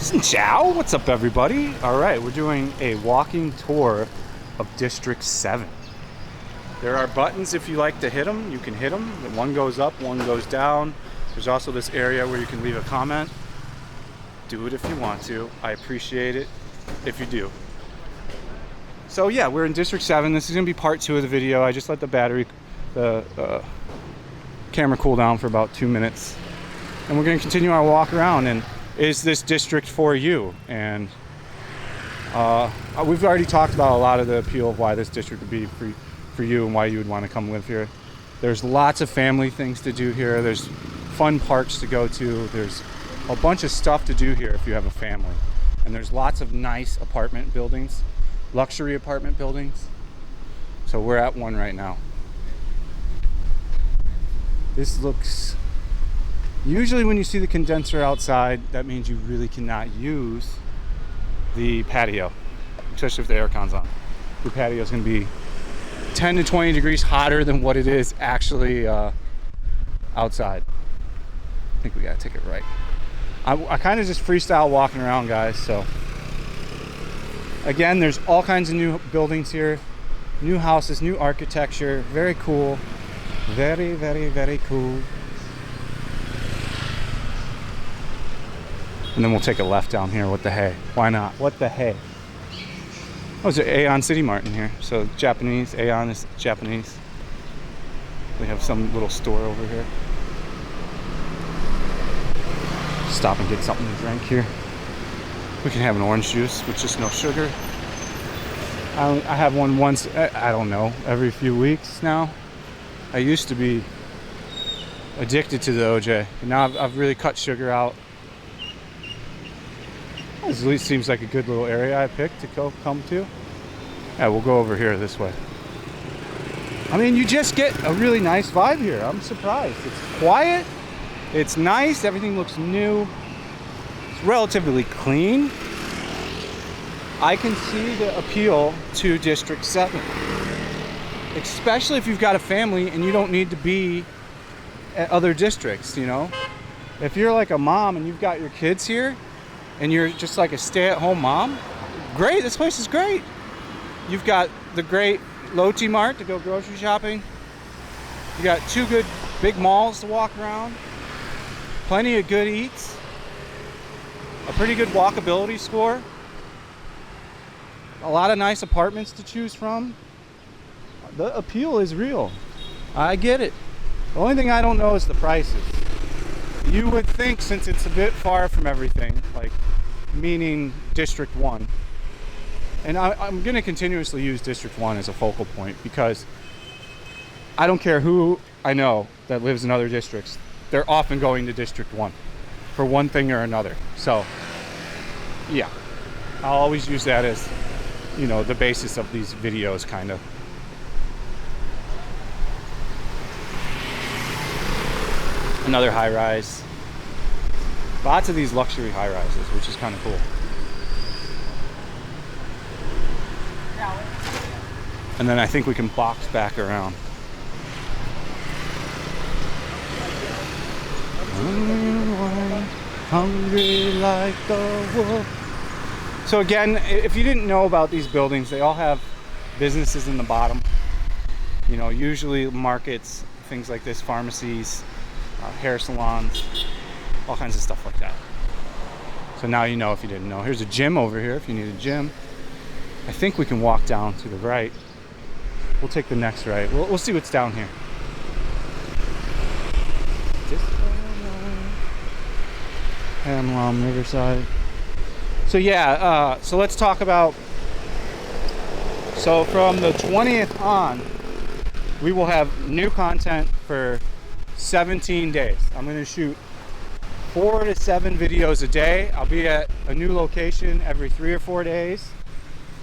Ciao, what's up everybody? All right, we're doing a walking tour of District 7. There are buttons if you like to hit them, you can hit them. One goes up, one goes down. There's also this area where you can leave a comment. Do it if you want to. I appreciate it if you do. So yeah, we're in District 7. This is gonna be part 2 of the video. I just let the camera cool down for about 2 minutes. And we're gonna continue our walk around. And is this district for you? And we've already talked about a lot of the appeal of why this district would be for you and why you would want to come live here. There's lots of family things to do here. There's fun parks to go to. There's a bunch of stuff to do here if you have a family. And there's lots of nice apartment buildings, luxury apartment buildings. So we're at one right now. This looks... Usually when you see the condenser outside, that means you really cannot use the patio, especially if the aircon's on. The patio is going to be 10 to 20 degrees hotter than what it is actually outside. I think we got to take it right. I kind of just freestyle walking around, guys. So again, there's all kinds of new buildings here, new houses, new architecture. Very cool. Very, very, very cool. And then we'll take a left down here. What the hey? Why not? What the hey? Oh, there's an Aeon City Mart in here. So Japanese, Aeon is Japanese. We have some little store over here. Stop and get something to drink here. We can have an orange juice with just no sugar. I have one once, I don't know, every few weeks now. I used to be addicted to the OJ. And now I've really cut sugar out. This at least seems like a good little area I picked to come to. Yeah, we'll go over here this way. I mean, you just get a really nice vibe here. I'm surprised. It's quiet. It's nice. Everything looks new. It's relatively clean. I can see the appeal to District 7. Especially if you've got a family and you don't need to be at other districts, you know? If you're like a mom and you've got your kids here, and you're just like a stay-at-home mom, great, this place is great. You've got the great Lotte Mart to go grocery shopping. You got 2 good big malls to walk around. Plenty of good eats. A pretty good walkability score. A lot of nice apartments to choose from. The appeal is real. I get it. The only thing I don't know is the prices. You would think, since it's a bit far from everything, like meaning District 1, and I'm going to continuously use District 1 as a focal point because I don't care who I know that lives in other districts, they're often going to District 1 for one thing or another. So yeah, I'll always use that as, you know, the basis of these videos, kind of. Another high rise. Lots of these luxury high rises, which is kind of cool. And then I think we can box back around. Hungry like the wolf. So again, if you didn't know about these buildings, they all have businesses in the bottom. You know, usually markets, things like this, pharmacies, hair salons, all kinds of stuff like that. So now you know if you didn't know. Here's a gym over here if you need a gym. I think we can walk down to the right. We'll take the next right. We'll see what's down here. Armour, Riverside. So yeah, so let's talk about, so from the 20th on, we will have new content for 17 days. I'm going to shoot 4 to 7 videos a day. I'll be at a new location every 3 or 4 days.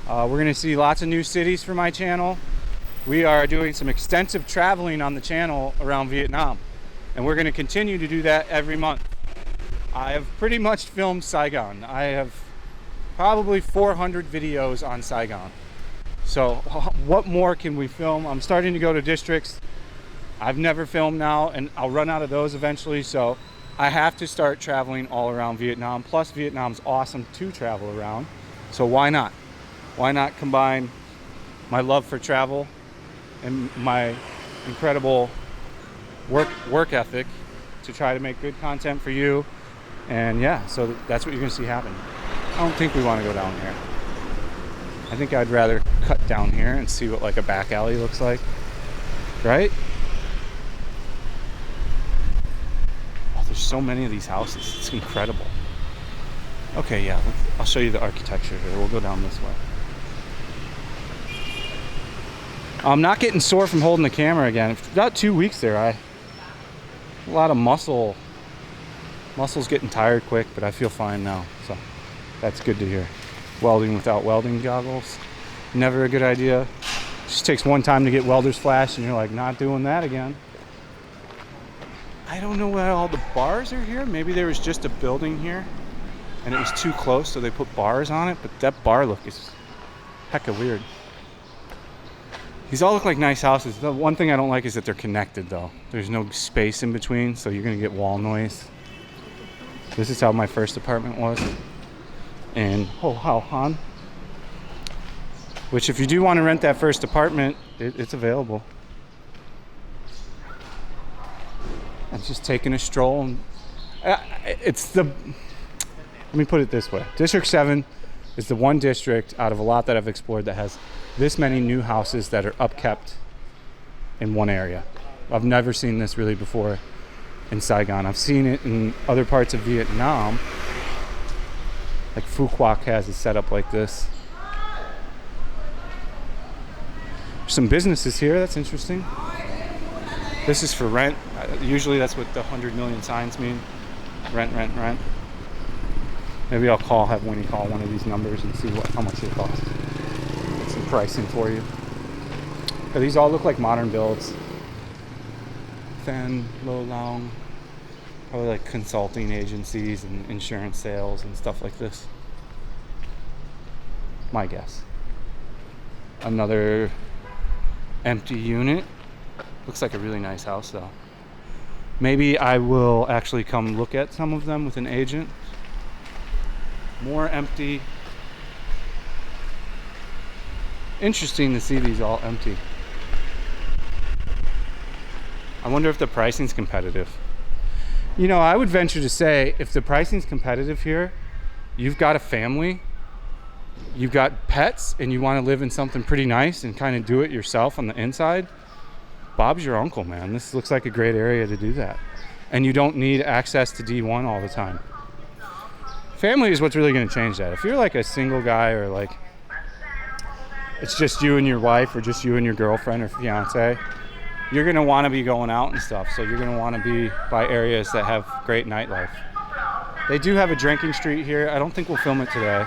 We're going to see lots of new cities for my channel. We are doing some extensive traveling on the channel around Vietnam, and we're going to continue to do that every month. I have pretty much filmed Saigon. I have probably 400 videos on Saigon. So what more can we film? I'm starting to go to districts I've never filmed now, and I'll run out of those eventually. So I have to start traveling all around Vietnam. Plus, Vietnam's awesome to travel around. So why not? Why not combine my love for travel and my incredible work ethic to try to make good content for you? And yeah, so that's what you're gonna see happen. I don't think we want to go down here. I think I'd rather cut down here and see what like a back alley looks like, right? Oh, there's so many of these houses. It's incredible. Okay, yeah, I'll show you the architecture here. We'll go down this way. I'm not getting sore from holding the camera again. About 2 weeks there, a lot of muscles getting tired quick, but I feel fine now, so that's good to hear. Welding without welding goggles, never a good idea. Just takes one time to get welder's flash and you're like, not doing that again. I don't know why all the bars are here. Maybe there was just a building here and it was too close, so they put bars on it, but that bar look is hecka weird. These all look like nice houses. The one thing I don't like is that they're connected though. There's no space in between, so you're gonna get wall noise. This is how my first apartment was in Ho Hao Han, which if you do want to rent that first apartment, it's available. I'm just taking a stroll, and let me put it this way. District 7 is the one district out of a lot that I've explored that has this many new houses that are upkept in one area. I've never seen this really before in Saigon. I've seen it in other parts of Vietnam. Like Phu Quoc has it set up like this. There's some businesses here, that's interesting. This is for rent. Usually that's what the 100 million signs mean. Rent, rent, rent. Maybe I'll have Winnie call one of these numbers and see how much they cost. Get some pricing for you. But these all look like modern builds. Fan Lo Long. Probably like consulting agencies and insurance sales and stuff like this. My guess. Another empty unit. Looks like a really nice house though. Maybe I will actually come look at some of them with an agent. More empty. Interesting to see these all empty. I wonder if the pricing's competitive. You know, I would venture to say if the pricing's competitive here, you've got a family, you've got pets, and you want to live in something pretty nice and kind of do it yourself on the inside, Bob's your uncle, man. This looks like a great area to do that. And you don't need access to D1 all the time. Family is what's really going to change that. If you're like a single guy or like it's just you and your wife or just you and your girlfriend or fiance, you're going to want to be going out and stuff. So you're going to want to be by areas that have great nightlife. They do have a drinking street here. I don't think we'll film it today.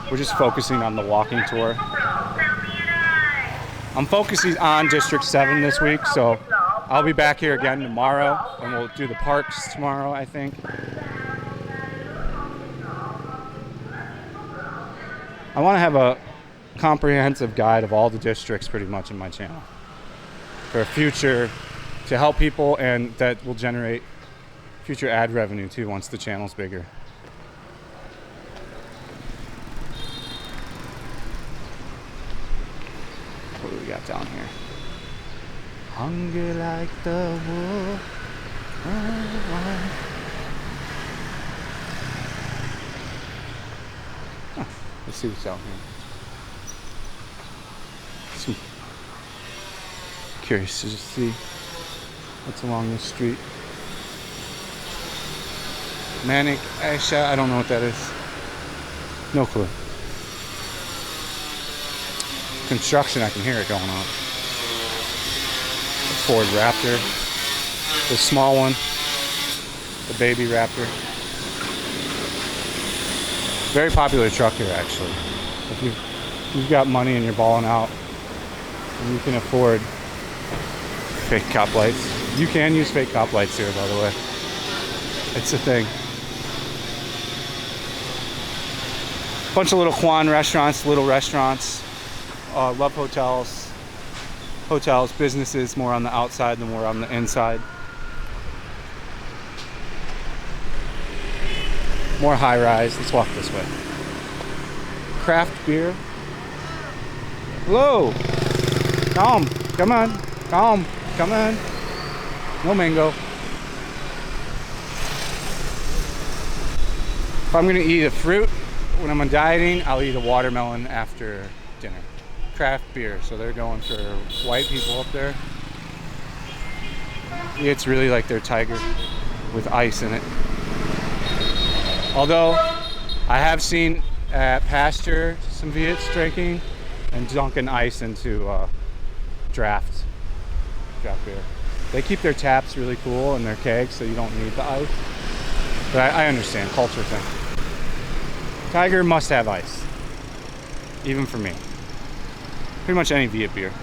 We're just focusing on the walking tour. I'm focusing on District 7 this week, so I'll be back here again tomorrow, and we'll do the parks tomorrow, I think. I want to have a comprehensive guide of all the districts pretty much in my channel for a future, to help people, and that will generate future ad revenue too once the channel's bigger. What do we got down here? Hungry like the wolf. Let's see what's out here. Curious to just see what's along this street. Manic Aisha, I don't know what that is. No clue. Construction, I can hear it going on. The Ford Raptor. The small one. The baby Raptor. Very popular truck here, actually. If you've got money and you're balling out, and you can afford fake cop lights. You can use fake cop lights here, by the way. It's a thing. Bunch of little Kwan restaurants, little restaurants. Love hotels. Hotels, businesses more on the outside than more on the inside. More high-rise. Let's walk this way. Craft beer. Hello. Calm. Come on. Calm. Come on. No mango. If I'm gonna eat a fruit when I'm dieting, I'll eat a watermelon after dinner. Craft beer. So they're going for white people up there. It's really like their Tiger with ice in it. Although I have seen at Pasture some Viets drinking and dunking ice into draft beer. They keep their taps really cool and their kegs, so you don't need the ice. But I understand, culture thing. Tiger must have ice, even for me. Pretty much any Viet beer.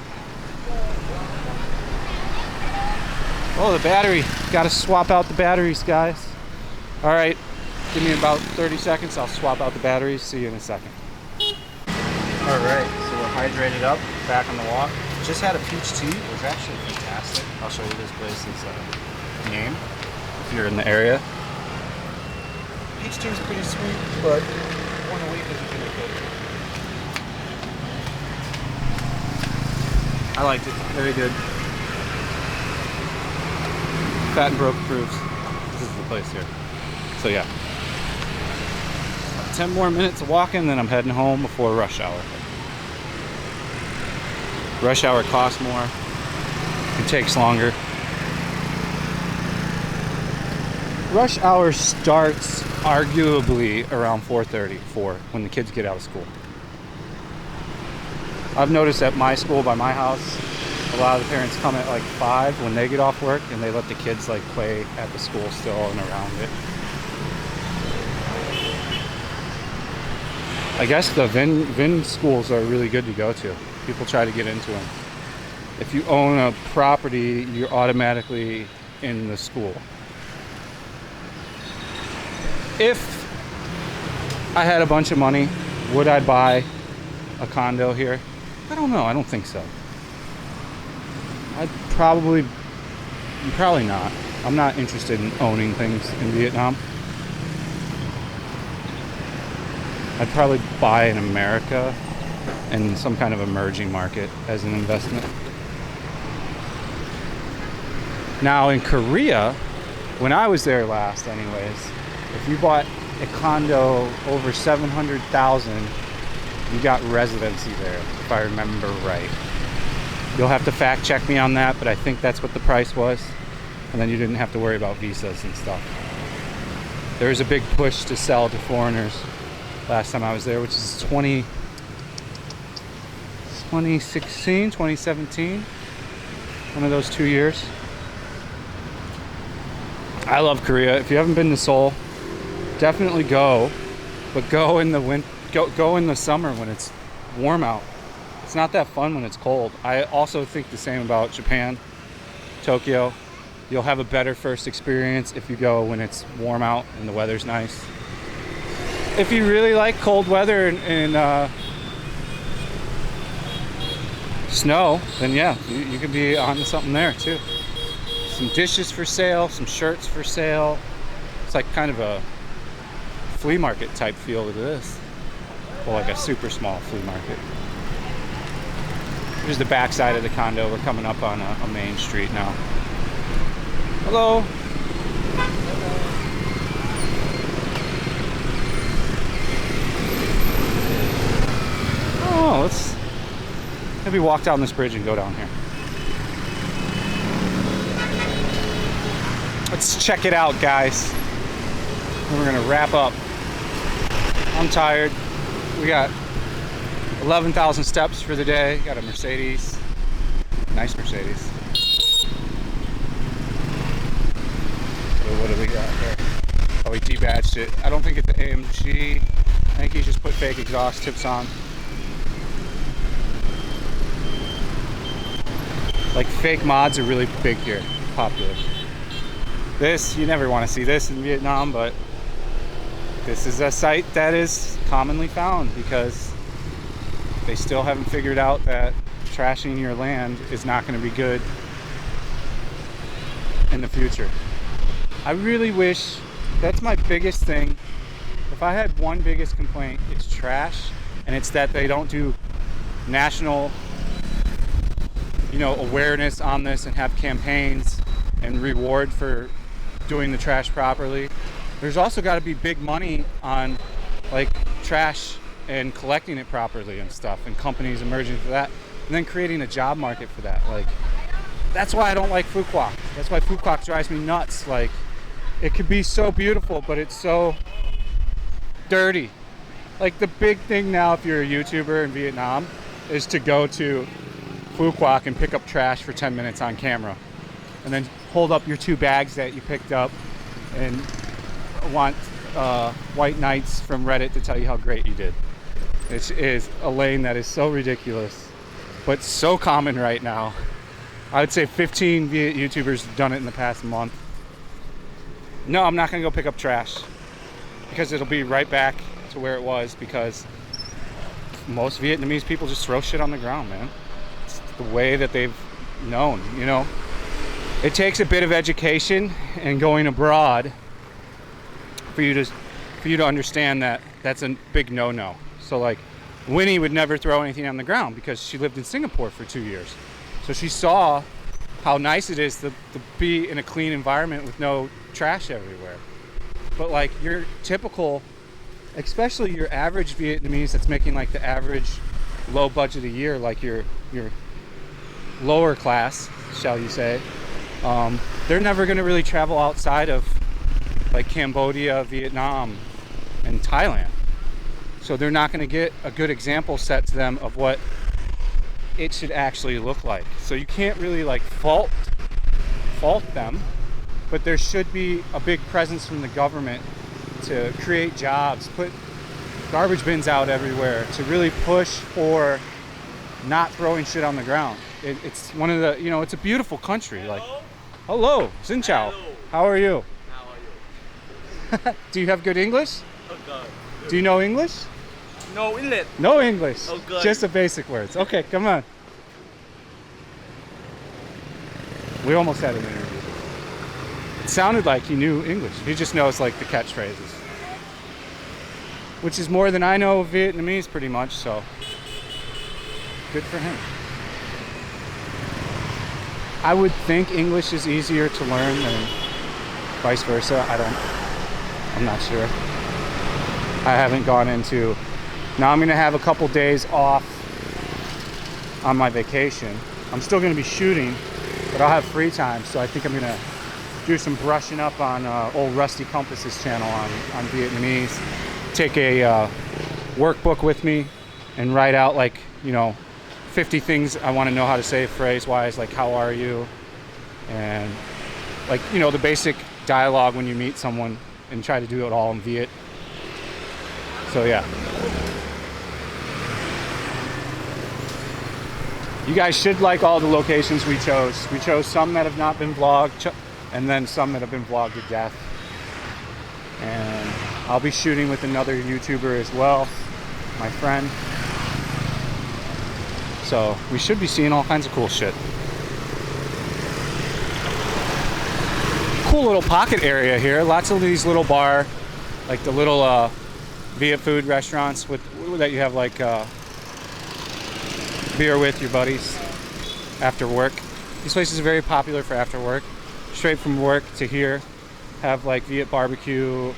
Oh, the battery. Gotta swap out the batteries, guys. All right, give me about 30 seconds. I'll swap out the batteries. See you in a second. All right, so we're hydrated up, back on the walk. Just had a peach tea. It was actually fantastic. I'll show you this place's name if you're in the area. Peach tea is pretty sweet, but one a week is really good. I liked it. Very good. Fat and Broke approves. This is the place here. So yeah. 10 more minutes of walking, then I'm heading home before rush hour. Rush hour costs more. It takes longer. Rush hour starts arguably around 4:30 when the kids get out of school. I've noticed at my school by my house, a lot of the parents come at like 5 when they get off work, and they let the kids like play at the school still and around it. I guess the VIN schools are really good to go to. People try to get into them. If you own a property, you're automatically in the school. If I had a bunch of money, would I buy a condo here? I don't know. I don't think so. I'd probably not. I'm not interested in owning things in Vietnam. I'd probably buy in America and some kind of emerging market as an investment. Now in Korea, when I was there last anyways, if you bought a condo over 700,000, you got residency there, if I remember right. You'll have to fact check me on that, but I think that's what the price was. And then you didn't have to worry about visas and stuff. There was a big push to sell to foreigners last time I was there, which is 2016, 2017. One of those 2 years. I love Korea. If you haven't been to Seoul, definitely go. But go in the go in the summer when it's warm out. It's not that fun when it's cold. I also think the same about Japan, Tokyo. You'll have a better first experience if you go when it's warm out and the weather's nice. If you really like cold weather and snow, then yeah, you could be on to something there too. Some dishes for sale, some shirts for sale. It's like kind of a flea market type feel to this. Well, like a super small flea market. Here's the back side of the condo. We're coming up on a main street now. Hello. Oh, let's maybe walk down this bridge and go down here. Let's check it out, guys. And we're gonna wrap up. I'm tired. We got 11,000 steps for the day. Got a Mercedes. Nice Mercedes. So what do we got here? Oh, we debadged it. I don't think it's an AMG. I think he just put fake exhaust tips on. Like fake mods are really big here, popular. This, you never want to see this in Vietnam, but this is a site that is commonly found because they still haven't figured out that trashing your land is not going to be good in the future. I really wish, that's my biggest thing if I had one biggest complaint, it's trash, and it's that they don't do national, you know, awareness on this and have campaigns and reward for doing the trash properly. There's also got to be big money on like trash and collecting it properly and stuff, and companies emerging for that, and then creating a job market for that. Like, that's why I don't like Fuquoc. That's why Fuquoc drives me nuts. Like, it could be so beautiful, but it's so dirty. Like, the big thing now, if you're a YouTuber in Vietnam, is to go to Fuquoc and pick up trash for 10 minutes on camera, and then hold up your 2 bags that you picked up and want white knights from Reddit to tell you how great you did. It is a lane that is so ridiculous, but so common right now. I would say 15 Viet YouTubers have done it in the past month. No, I'm not gonna go pick up trash because it'll be right back to where it was, because most Vietnamese people just throw shit on the ground, man. It's the way that they've known, you know. It takes a bit of education and going abroad for you to understand that that's a big no-no. So like, Winnie would never throw anything on the ground because she lived in Singapore for 2 years. So she saw how nice it is to be in a clean environment with no trash everywhere. But like, your typical, especially your average Vietnamese that's making like the average low budget a year, like your lower class, shall you say, they're never going to really travel outside of like Cambodia, Vietnam, and Thailand. So they're not going to get a good example set to them of what it should actually look like. So you can't really like fault them, but there should be a big presence from the government to create jobs, put garbage bins out everywhere, to really push for not throwing shit on the ground. It's one of the, you know, it's a beautiful country. Like, hello, Xin Chao. Hello. How are you? How are you? Do you have good English? Oh God. Do you know English? No English. No English. Oh, good. Just the basic words. Okay, come on. We almost had an interview. It sounded like he knew English. He just knows like the catchphrases, which is more than I know of Vietnamese pretty much, so good for him. I would think English is easier to learn than vice versa. I'm not sure. I haven't gone into. Now I'm gonna have a couple days off on my vacation. I'm still gonna be shooting, but I'll have free time, so I think I'm gonna do some brushing up on old Rusty Compass's channel on Vietnamese. Take a workbook with me and write out like, you know, 50 things I want to know how to say phrase-wise, like how are you, and like, you know, the basic dialogue when you meet someone, and try to do it all in Viet. So yeah. You guys should like all the locations we chose. We chose some that have not been vlogged, and then some that have been vlogged to death. And I'll be shooting with another YouTuber as well, my friend. So we should be seeing all kinds of cool shit. Cool little pocket area here. Lots of these little bar, like the little Viet food restaurants that you have like beer with your buddies after work. These places are very popular for after work. Straight from work to here, have like Viet barbecue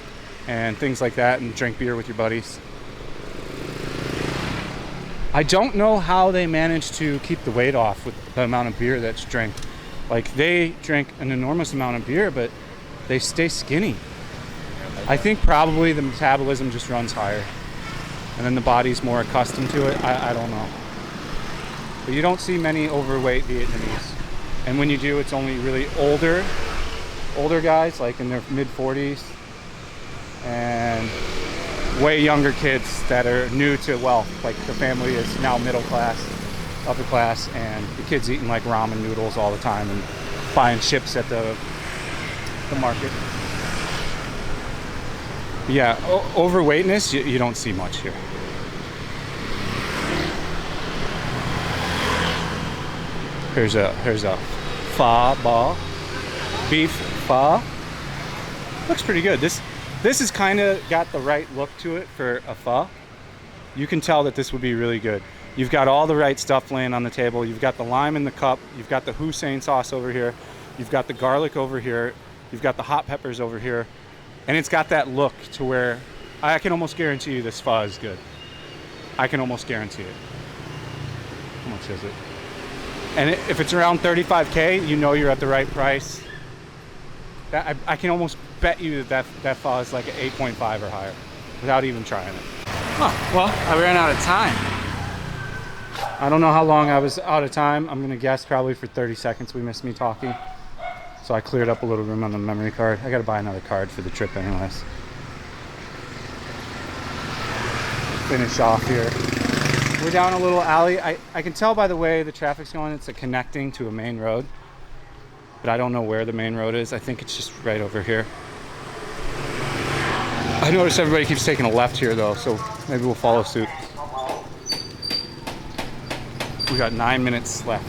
and things like that, and drink beer with your buddies. I don't know how they manage to keep the weight off with the amount of beer that's drank. Like, they drink an enormous amount of beer, but they stay skinny. I think probably the metabolism just runs higher, and then the body's more accustomed to it. I don't know. But you don't see many overweight Vietnamese. And when you do, it's only really older guys, like in their mid-40s, and way younger kids that are new to wealth. Like, the family is now middle class, upper class, and the kids eating like ramen noodles all the time and buying chips at the market. But yeah, overweightness, you don't see much here. Here's a pho bar, beef pho. Looks pretty good. This This has kind of got the right look to it for a pho. You can tell that this would be really good. You've got all the right stuff laying on the table. You've got the lime in the cup. You've got the Hussein sauce over here. You've got the garlic over here. You've got the hot peppers over here. And it's got that look to where I can almost guarantee you this pho is good. I can almost guarantee it. How much is it? And if it's around 35K, you know you're at the right price. I can almost bet you that pho is like an 8.5 or higher without even trying it. Oh, well, I ran out of time. I don't know how long I was out of time. I'm gonna guess probably for 30 seconds we missed me talking. So I cleared up a little room on the memory card. I gotta buy another card for the trip anyways. Finish off here. We're down a little alley. I can tell by the way the traffic's going, it's a connecting to a main road. But I don't know where the main road is. I think it's just right over here. I noticed everybody keeps taking a left here though, so maybe we'll follow suit. We got 9 minutes left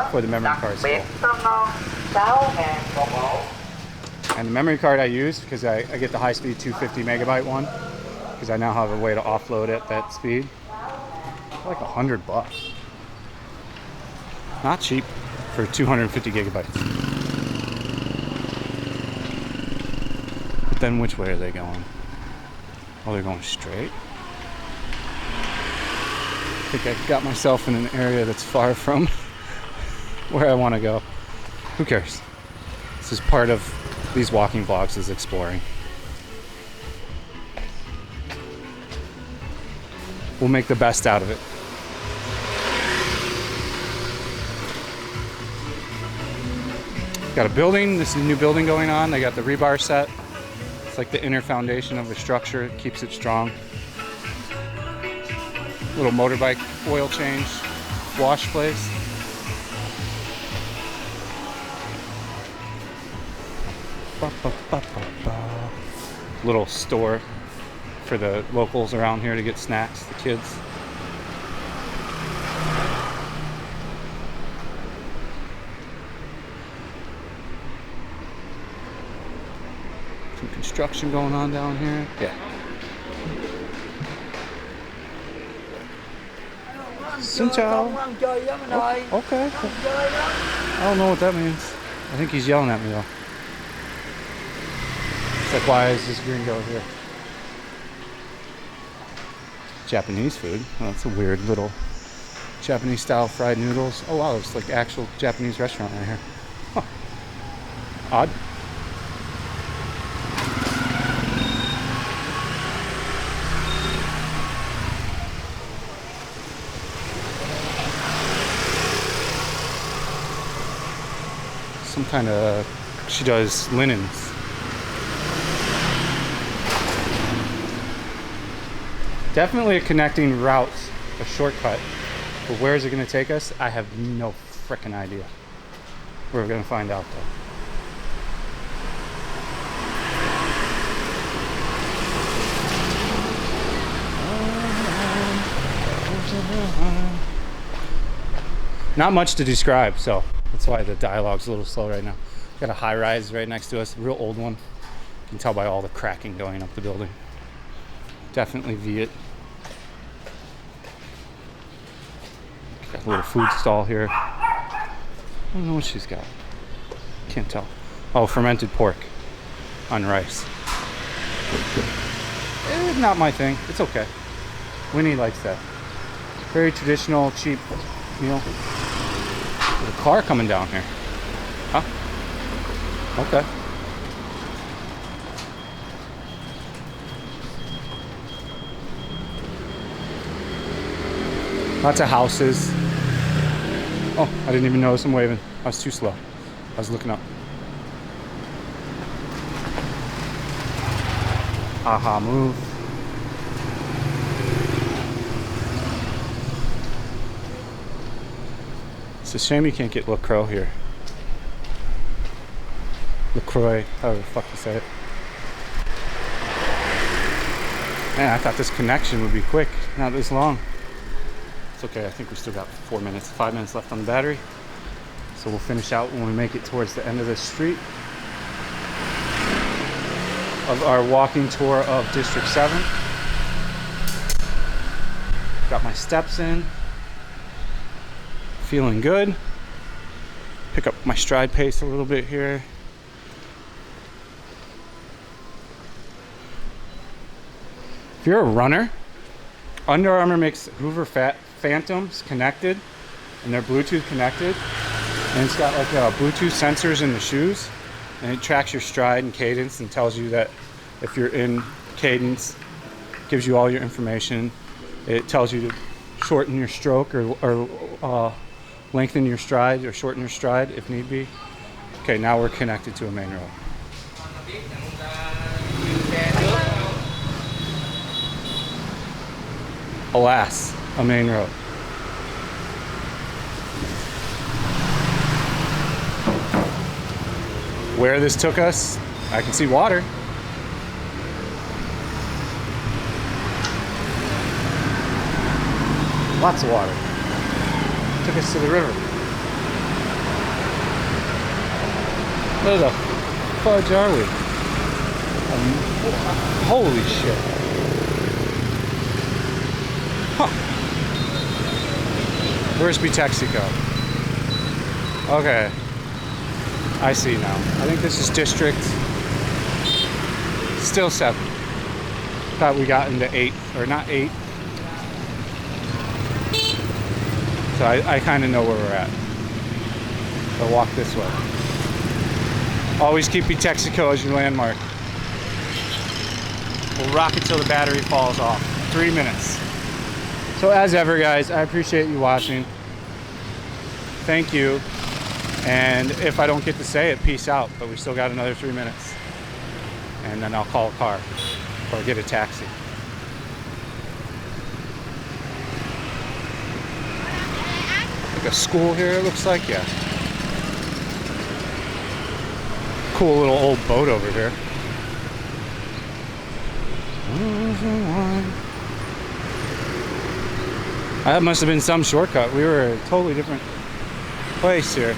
for the memory card school. And the memory card I use, because I get the high-speed 250 megabyte one, because I now have a way to offload at that speed. Like $100. Not cheap for 250 gigabytes. But then which way are they going? Oh, they're going straight? I think I got myself in an area that's far from where I want to go. Who cares? This is part of these walking vlogs, is exploring. We'll make the best out of it. Got a building, this is a new building going on. They got the rebar set. It's like the inner foundation of the structure. It keeps it strong. Little motorbike oil change, wash place. Little store for the locals around here to get snacks, the kids. Some construction going on down here. Yeah. Xin chào. Oh, okay. I don't know what that means. I think he's yelling at me though. It's like, why is this gringo here? Japanese food. Oh, that's a weird little Japanese style fried noodles. Oh wow, it's like actual Japanese restaurant right here. Huh. Odd. Some kind of, she does linens. Definitely a connecting route, a shortcut. But where is it going to take us? I have no frickin' idea. We're going to find out though. Not much to describe, so that's why the dialogue's a little slow right now. Got a high rise right next to us, a real old one. You can tell by all the cracking going up the building. Definitely Viet. Got a little food stall here. I don't know what she's got. Can't tell. Oh, fermented pork on rice. Not my thing. It's okay. Winnie likes that. Very traditional, cheap meal. There's a car coming down here. Huh? Okay. Lots of houses. Oh, I didn't even notice I'm waving. I was too slow. I was looking up. Aha, move. It's a shame you can't get LaCroix here. LaCroix, however the fuck you say it. Man, I thought this connection would be quick, not this long. It's okay, I think we still got 5 minutes left on the battery. So we'll finish out when we make it towards the end of this street. of our walking tour of District 7. Got my steps in. Feeling good. Pick up my stride pace a little bit here. If you're a runner, Under Armour makes Hoover Phantoms connected, and they're Bluetooth connected, and it's got like Bluetooth sensors in the shoes, and it tracks your stride and cadence and tells you that if you're in cadence, gives you all your information. It tells you to shorten your stroke or lengthen your stride or shorten your stride if need be. Okay, now we're connected to a main road. Alas, a main road. Where this took us, I can see water. Lots of water. Took us to the river. Where the fudge are we? Holy shit. Huh. Where's Texaco? Okay. I see now. I think this is District. Still 7. Thought we got into 8, or not 8. So I kind of know where we're at. I'll walk this way. Always keep Texaco as your landmark. We'll rock it till the battery falls off. 3 minutes. So as ever, guys, I appreciate you watching. Thank you. And if I don't get to say it, peace out. But we still got another 3 minutes. And then I'll call a car or get a taxi. Like a school here, it looks like, yeah. Cool little old boat over here. That must have been some shortcut. We were at a totally different place here.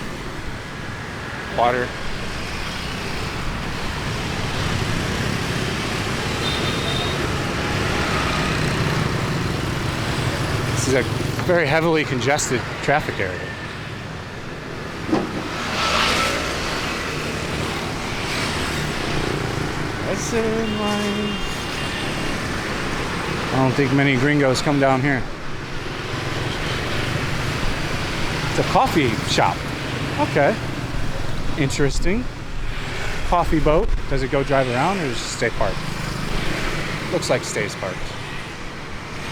Water. This is a very heavily congested traffic area. That's it, I don't think many gringos come down here. It's a coffee shop. Okay. Interesting. Coffee boat. Does it go drive around or does it stay parked? Looks like stays parked.